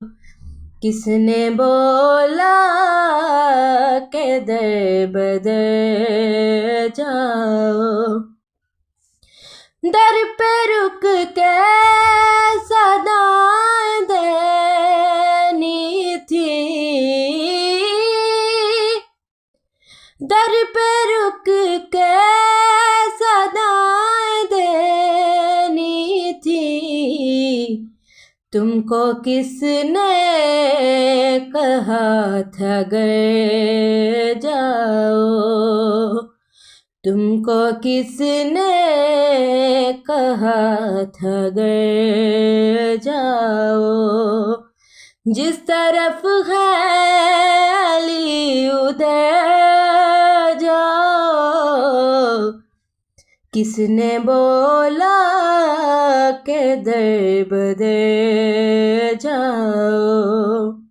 किसने बोला के दर बदर जाओ। दर पे रुक के सदाएं देनी थी, दर पे रुक के सदाएं देनी थी। तुमको किसने कहा था घर जाओ, तुमको किसने कहा था घर जाओ। जिस तरफ है अली उधर जाओ। किसने बोला के दर बदर जाओ।